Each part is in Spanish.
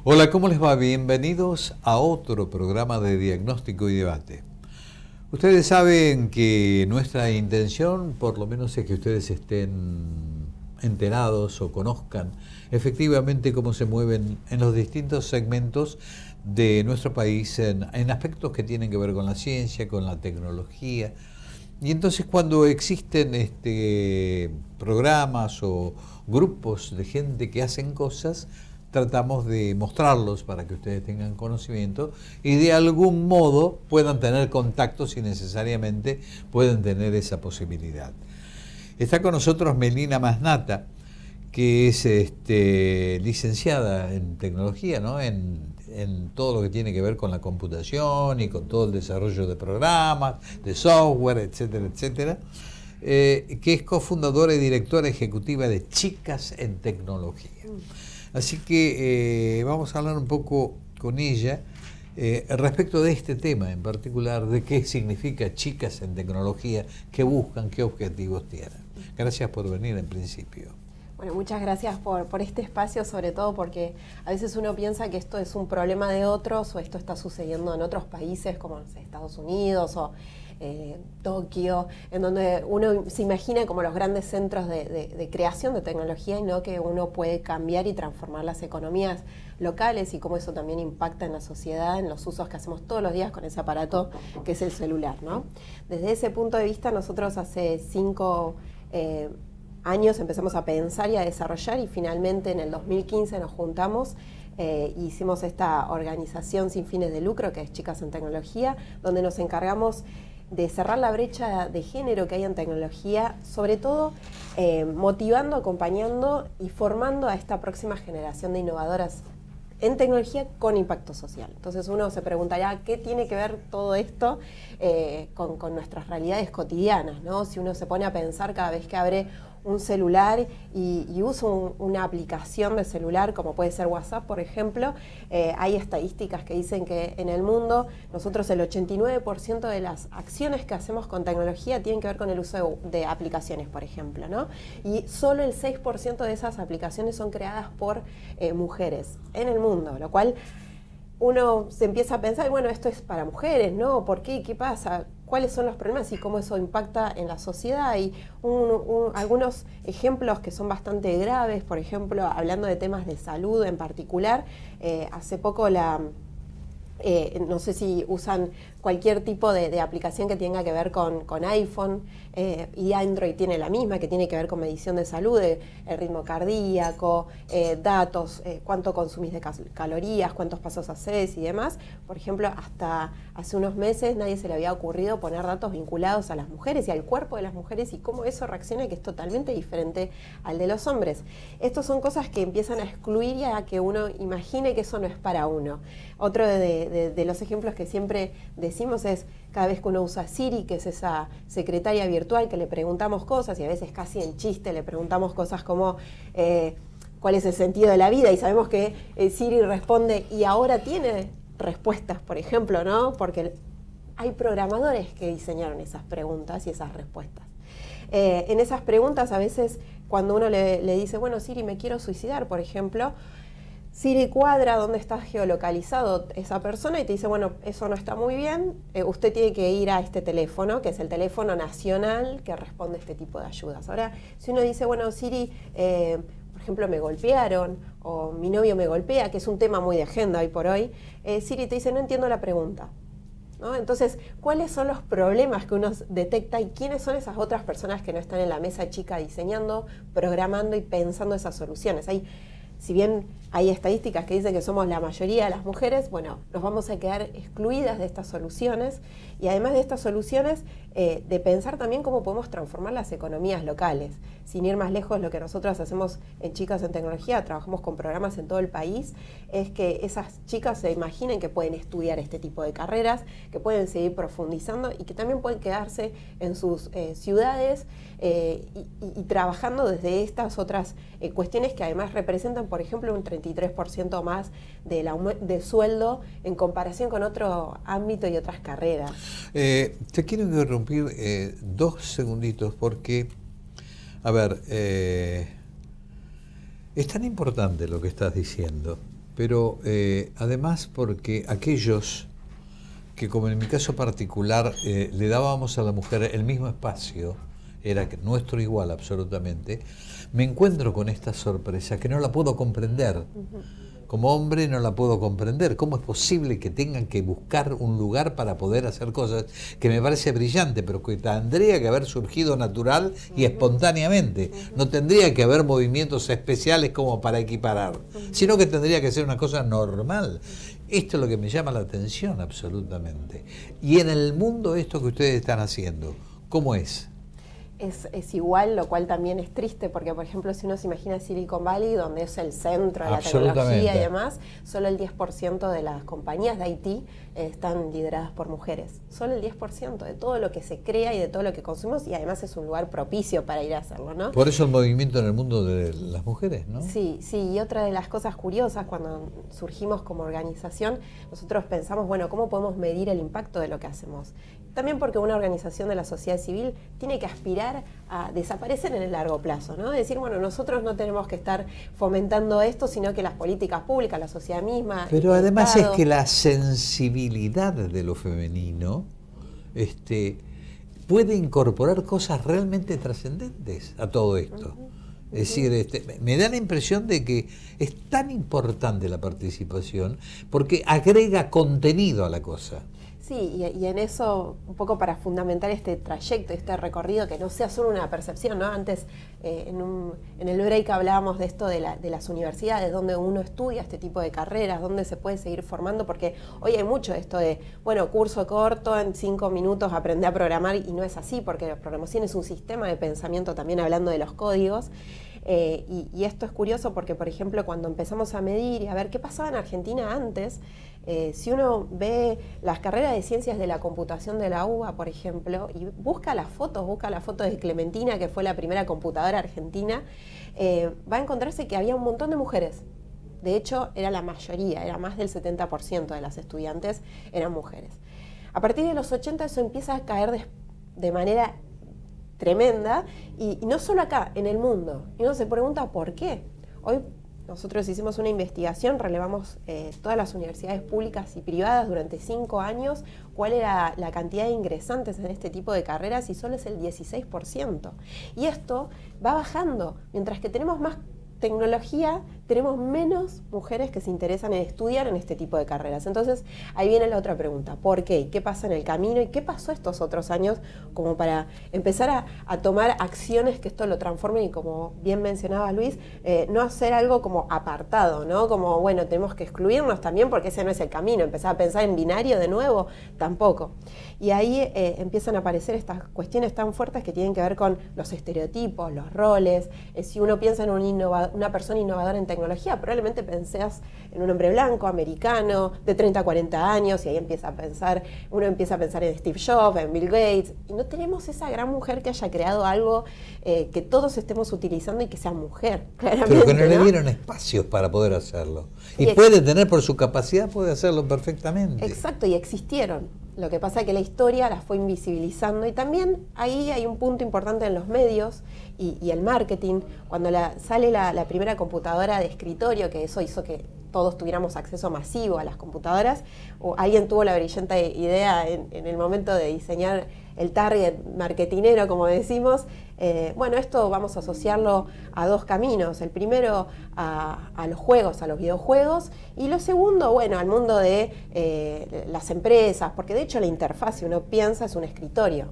Hola, ¿cómo les va? Bienvenidos a otro programa de diagnóstico y debate. Ustedes saben que nuestra intención, por lo menos, es que ustedes estén enterados o conozcan efectivamente cómo se mueven en los distintos segmentos de nuestro país en aspectos que tienen que ver con la ciencia, con la tecnología. Y entonces cuando existen programas o grupos de gente que hacen cosas, tratamos de mostrarlos para que ustedes tengan conocimiento y de algún modo puedan tener contacto si necesariamente pueden tener esa posibilidad. Está con nosotros Melina Masnata, que es licenciada en tecnología, ¿no? en todo lo que tiene que ver con la computación y con todo el desarrollo de programas, de software, etcétera, etcétera, que es cofundadora y directora ejecutiva de Chicas en Tecnología. Así que vamos a hablar un poco con ella respecto de este tema en particular, de qué significa Chicas en Tecnología, qué buscan, qué objetivos tienen. Gracias por venir en principio. Bueno, muchas gracias por este espacio, sobre todo porque a veces uno piensa que esto es un problema de otros o esto está sucediendo en otros países como Estados Unidos o Tokio, en donde uno se imagina como los grandes centros de creación de tecnología y no que uno puede cambiar y transformar las economías locales y cómo eso también impacta en la sociedad, en los usos que hacemos todos los días con ese aparato que es el celular, ¿no? Desde ese punto de vista, nosotros hace 5 años empezamos a pensar y a desarrollar y finalmente en el 2015 nos juntamos e hicimos esta organización sin fines de lucro que es Chicas en Tecnología, donde nos encargamos de cerrar la brecha de género que hay en tecnología, sobre todo motivando, acompañando y formando a esta próxima generación de innovadoras en tecnología con impacto social. Entonces uno se preguntará qué tiene que ver todo esto con nuestras realidades cotidianas, ¿no? Si uno se pone a pensar cada vez que abre un celular y uso una aplicación de celular, como puede ser WhatsApp, por ejemplo, hay estadísticas que dicen que en el mundo nosotros el 89% de las acciones que hacemos con tecnología tienen que ver con el uso de aplicaciones, por ejemplo, ¿no? Y solo el 6% de esas aplicaciones son creadas por mujeres en el mundo, lo cual uno se empieza a pensar, bueno, esto es para mujeres, ¿no? ¿Por qué? ¿Qué pasa? ¿Cuáles son los problemas y cómo eso impacta en la sociedad? Y algunos ejemplos que son bastante graves, por ejemplo, hablando de temas de salud en particular, hace poco no sé si usan cualquier tipo de aplicación que tenga que ver con iPhone, y Android tiene la misma, que tiene que ver con medición de salud, el ritmo cardíaco, datos, cuánto consumís de calorías, cuántos pasos haces y demás. Por ejemplo, hasta hace unos meses nadie se le había ocurrido poner datos vinculados a las mujeres y al cuerpo de las mujeres y cómo eso reacciona, que es totalmente diferente al de los hombres. Estas son cosas que empiezan a excluir y a que uno imagine que eso no es para uno. Otro de los ejemplos que siempre decimos es cada vez que uno usa Siri, que es esa secretaria virtual que le preguntamos cosas y a veces casi en chiste le preguntamos cosas como ¿cuál es el sentido de la vida? Y sabemos que Siri responde y ahora tiene respuestas, por ejemplo, ¿no? Porque hay programadores que diseñaron esas preguntas y esas respuestas. En esas preguntas a veces cuando uno le dice, bueno, Siri, me quiero suicidar, por ejemplo, Siri cuadra dónde está geolocalizado esa persona y te dice, bueno, eso no está muy bien, usted tiene que ir a este teléfono, que es el teléfono nacional que responde a este tipo de ayudas. Ahora, si uno dice, bueno, Siri, por ejemplo, me golpearon, o mi novio me golpea, que es un tema muy de agenda hoy por hoy, Siri te dice, no entiendo la pregunta, ¿no? Entonces, ¿cuáles son los problemas que uno detecta y quiénes son esas otras personas que no están en la mesa chica diseñando, programando y pensando esas soluciones? Si bien hay estadísticas que dicen que somos la mayoría de las mujeres, bueno, nos vamos a quedar excluidas de estas soluciones y además de estas soluciones, de pensar también cómo podemos transformar las economías locales. Sin ir más lejos, lo que nosotros hacemos en Chicas en Tecnología, trabajamos con programas en todo el país, es que esas chicas se imaginen que pueden estudiar este tipo de carreras, que pueden seguir profundizando y que también pueden quedarse en sus ciudades y trabajando desde estas otras cuestiones que además representan, por ejemplo, un 33% más de sueldo en comparación con otro ámbito y otras carreras. Te quiero interrumpir 2 segunditos porque, a ver, es tan importante lo que estás diciendo pero además porque aquellos que, como en mi caso particular, le dábamos a la mujer el mismo espacio, era nuestro igual absolutamente, me encuentro con esta sorpresa que no la puedo comprender. Como hombre no la puedo comprender. ¿Cómo es posible que tengan que buscar un lugar para poder hacer cosas que me parece brillante, pero que tendría que haber surgido natural y espontáneamente? No tendría que haber movimientos especiales como para equiparar, sino que tendría que ser una cosa normal. Esto es lo que me llama la atención absolutamente. Y en el mundo esto que ustedes están haciendo, ¿cómo es? Es igual, lo cual también es triste, porque por ejemplo si uno se imagina Silicon Valley, donde es el centro de la tecnología y demás, solo el 10% de las compañías de IT están lideradas por mujeres. Solo el 10% de todo lo que se crea y de todo lo que consumimos, y además es un lugar propicio para ir a hacerlo, ¿no? Por eso el movimiento en el mundo de las mujeres, ¿no? Sí, y otra de las cosas curiosas, cuando surgimos como organización, nosotros pensamos, bueno, ¿cómo podemos medir el impacto de lo que hacemos? También porque una organización de la sociedad civil tiene que aspirar a desaparecer en el largo plazo, ¿no? Decir, bueno, nosotros no tenemos que estar fomentando esto, sino que las políticas públicas, la sociedad misma... Pero además es que la sensibilidad de lo femenino puede incorporar cosas realmente trascendentes a todo esto. Es decir, me da la impresión de que es tan importante la participación porque agrega contenido a la cosa. Sí, y en eso, un poco para fundamentar este trayecto, este recorrido, que no sea solo una percepción, ¿no? Antes, en el break hablábamos de esto de las universidades, donde uno estudia este tipo de carreras, donde se puede seguir formando, porque hoy hay mucho esto de, bueno, curso corto, en 5 minutos aprender a programar, y no es así, porque la programación es un sistema de pensamiento, también hablando de los códigos. Y esto es curioso porque, por ejemplo, cuando empezamos a medir y a ver qué pasaba en Argentina antes, si uno ve las carreras de ciencias de la computación de la UBA, por ejemplo, y busca las fotos de Clementina, que fue la primera computadora argentina, va a encontrarse que había un montón de mujeres. De hecho, era la mayoría, era más del 70% de las estudiantes eran mujeres. A partir de los 80 eso empieza a caer de manera tremenda, y no solo acá, en el mundo. Y uno se pregunta por qué. Hoy nosotros hicimos una investigación, relevamos todas las universidades públicas y privadas durante 5 años, cuál era la cantidad de ingresantes en este tipo de carreras, y solo es el 16%. Y esto va bajando, mientras que tenemos más tecnología, tenemos menos mujeres que se interesan en estudiar en este tipo de carreras. Entonces, ahí viene la otra pregunta. ¿Por qué? ¿Qué pasa en el camino? ¿Y qué pasó estos otros años como para empezar a tomar acciones que esto lo transformen y, como bien mencionaba Luis, no hacer algo como apartado, ¿no? Como, bueno, tenemos que excluirnos también porque ese no es el camino. Empezar a pensar en binario de nuevo, tampoco. Y ahí empiezan a aparecer estas cuestiones tan fuertes que tienen que ver con los estereotipos, los roles. Si uno piensa en una persona innovadora en tecnología, probablemente pensás en un hombre blanco, americano, de 30 a 40 años, y ahí uno empieza a pensar en Steve Jobs, en Bill Gates, y no tenemos esa gran mujer que haya creado algo que todos estemos utilizando y que sea mujer, claramente. Pero que no le dieron espacios para poder hacerlo. Y puede tener, por su capacidad, puede hacerlo perfectamente. Exacto, y existieron. Lo que pasa es que la historia las fue invisibilizando, y también ahí hay un punto importante en los medios y el marketing. Cuando sale la primera computadora de escritorio, que eso hizo que todos tuviéramos acceso masivo a las computadoras, o alguien tuvo la brillante idea en el momento de diseñar el target marketinero, como decimos. Bueno, esto vamos a asociarlo a 2 caminos. El primero a los juegos, a los videojuegos, y lo segundo, bueno, al mundo de las empresas, porque de hecho la interfaz, si uno piensa, es un escritorio.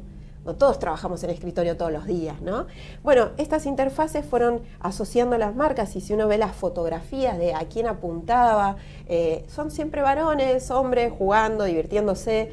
No todos trabajamos en escritorio todos los días, ¿no? Bueno, estas interfaces fueron asociando las marcas, y si uno ve las fotografías de a quién apuntaba, son siempre varones, hombres, jugando, divirtiéndose,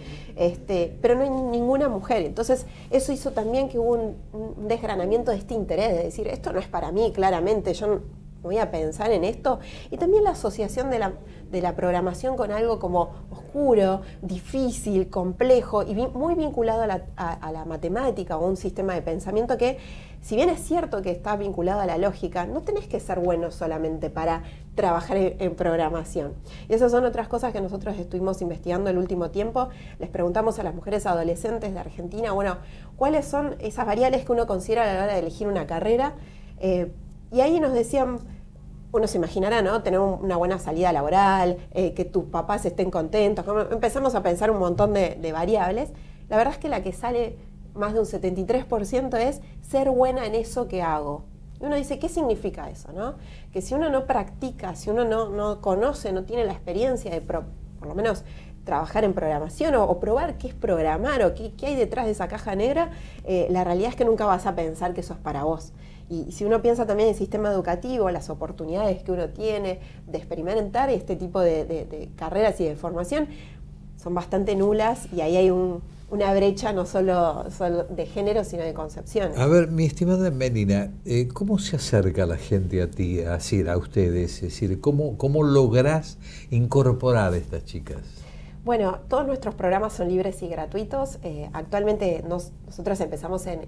pero no hay ninguna mujer. Entonces, eso hizo también que hubo un desgranamiento de este interés, de decir, esto no es para mí, claramente, yo no voy a pensar en esto. Y también la asociación de la programación con algo como oscuro, difícil, complejo, y muy vinculado a la matemática o un sistema de pensamiento que, si bien es cierto que está vinculado a la lógica, no tenés que ser bueno solamente para trabajar en programación. Y esas son otras cosas que nosotros estuvimos investigando el último tiempo. Les preguntamos a las mujeres adolescentes de Argentina, bueno, ¿cuáles son esas variables que uno considera a la hora de elegir una carrera? Y ahí nos decían, uno se imaginará, ¿no? Tener una buena salida laboral, que tus papás estén contentos. Empezamos a pensar un montón de variables. La verdad es que la que sale más de un 73% es ser buena en eso que hago. Y uno dice, ¿qué significa eso, no? Que si uno no practica, si uno no conoce, no tiene la experiencia de por lo menos trabajar en programación o probar qué es programar o qué hay detrás de esa caja negra, la realidad es que nunca vas a pensar que eso es para vos. Y si uno piensa también en el sistema educativo, las oportunidades que uno tiene de experimentar este tipo de carreras y de formación son bastante nulas, y ahí hay una brecha no solo de género, sino de concepción. A ver, mi estimada Melina, ¿cómo se acerca la gente a ti, a ustedes? Es decir, ¿cómo lográs incorporar a estas chicas? Bueno, todos nuestros programas son libres y gratuitos. Actualmente nosotros empezamos en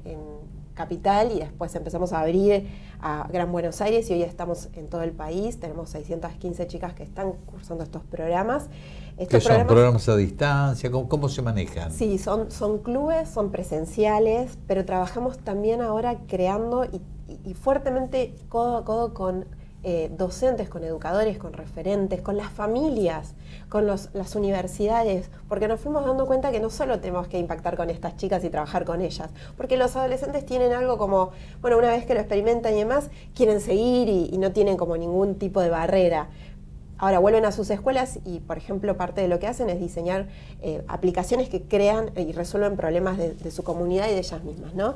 Capital y después empezamos a abrir a Gran Buenos Aires, y hoy estamos en todo el país. Tenemos 615 chicas que están cursando estos programas. ¿Qué son programas a distancia? ¿Cómo se manejan? Sí, son clubes, son presenciales, pero trabajamos también ahora creando y fuertemente codo a codo con docentes, con educadores, con referentes, con las familias, con las universidades, porque nos fuimos dando cuenta que no solo tenemos que impactar con estas chicas y trabajar con ellas, porque los adolescentes tienen algo como, bueno, una vez que lo experimentan y demás, quieren seguir y no tienen como ningún tipo de barrera. Ahora vuelven a sus escuelas y, por ejemplo, parte de lo que hacen es diseñar aplicaciones que crean y resuelven problemas de su comunidad y de ellas mismas, ¿no?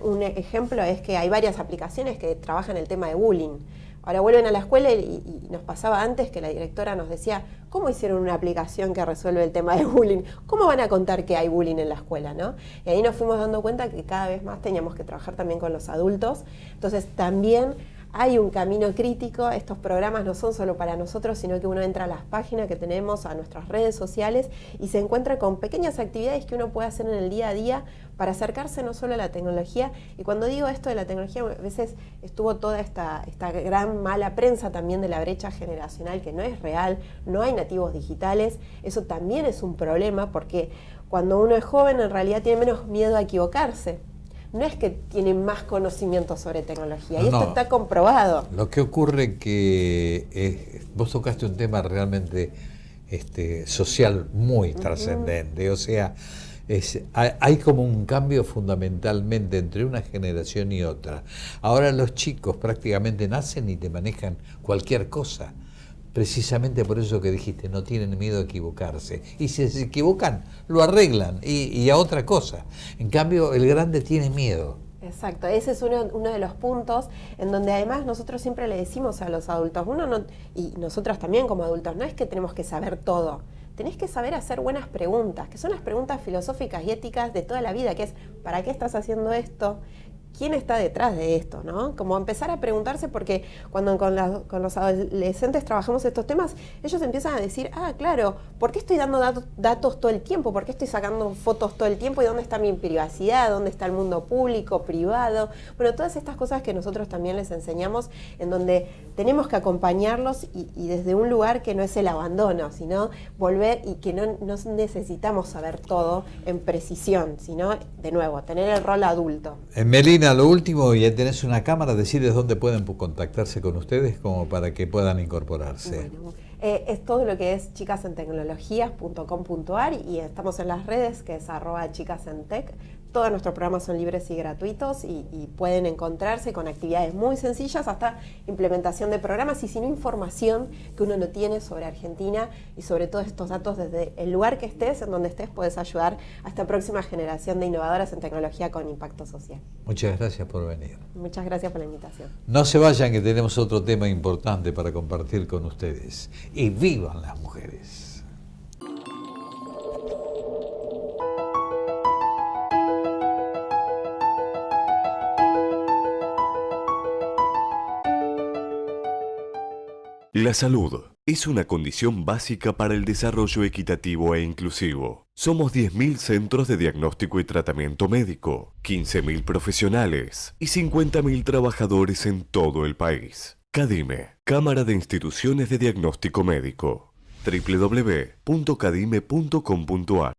Un ejemplo es que hay varias aplicaciones que trabajan el tema de bullying. Ahora vuelven a la escuela y nos pasaba antes que la directora nos decía, ¿cómo hicieron una aplicación que resuelve el tema de bullying? ¿Cómo van a contar que hay bullying en la escuela, no? Y ahí nos fuimos dando cuenta que cada vez más teníamos que trabajar también con los adultos. Entonces también hay un camino crítico. Estos programas no son solo para nosotros, sino que uno entra a las páginas que tenemos, a nuestras redes sociales, y se encuentra con pequeñas actividades que uno puede hacer en el día a día para acercarse no solo a la tecnología. Y cuando digo esto de la tecnología, a veces estuvo toda esta gran mala prensa también de la brecha generacional, que no es real, no hay nativos digitales. Eso también es un problema, porque cuando uno es joven en realidad tiene menos miedo a equivocarse. No es que tiene más conocimiento sobre tecnología, y esto está comprobado. Lo que ocurre que vos tocaste un tema realmente social muy trascendente, o sea, hay como un cambio fundamentalmente entre una generación y otra. Ahora los chicos prácticamente nacen y te manejan cualquier cosa. Precisamente por eso que dijiste, no tienen miedo a equivocarse. Y si se equivocan, lo arreglan y a otra cosa. En cambio, el grande tiene miedo. Exacto, ese es uno de los puntos en donde además nosotros siempre le decimos a los adultos, y nosotros también como adultos, no es que tenemos que saber todo. Tenés que saber hacer buenas preguntas, que son las preguntas filosóficas y éticas de toda la vida, que es, ¿para qué estás haciendo esto? ¿Quién está detrás de esto, no? Como empezar a preguntarse, porque cuando con los adolescentes trabajamos estos temas, ellos empiezan a decir, claro, ¿por qué estoy dando datos todo el tiempo? ¿Por qué estoy sacando fotos todo el tiempo? ¿Y dónde está mi privacidad? ¿Dónde está el mundo público, privado? Bueno, todas estas cosas que nosotros también les enseñamos, en donde tenemos que acompañarlos y desde un lugar que no es el abandono, sino volver, y que no necesitamos saber todo en precisión, sino, de nuevo, tener el rol adulto. Melina, lo último, ya tenés una cámara, decirles dónde pueden contactarse con ustedes como para que puedan incorporarse. Bueno, es todo lo que es chicasentecnologías.com.ar, y estamos en las redes, que es @chicasentec. Todos nuestros programas son libres y gratuitos, y pueden encontrarse con actividades muy sencillas hasta implementación de programas, y sin información que uno no tiene sobre Argentina y sobre todos estos datos. Desde el lugar que estés, en donde estés, puedes ayudar a esta próxima generación de innovadoras en tecnología con impacto social. Muchas gracias por venir. Muchas gracias por la invitación. No se vayan, que tenemos otro tema importante para compartir con ustedes. Y vivan las mujeres. La salud es una condición básica para el desarrollo equitativo e inclusivo. Somos 10.000 centros de diagnóstico y tratamiento médico, 15.000 profesionales y 50.000 trabajadores en todo el país. CADIME, Cámara de Instituciones de Diagnóstico Médico. www.cadime.com.ar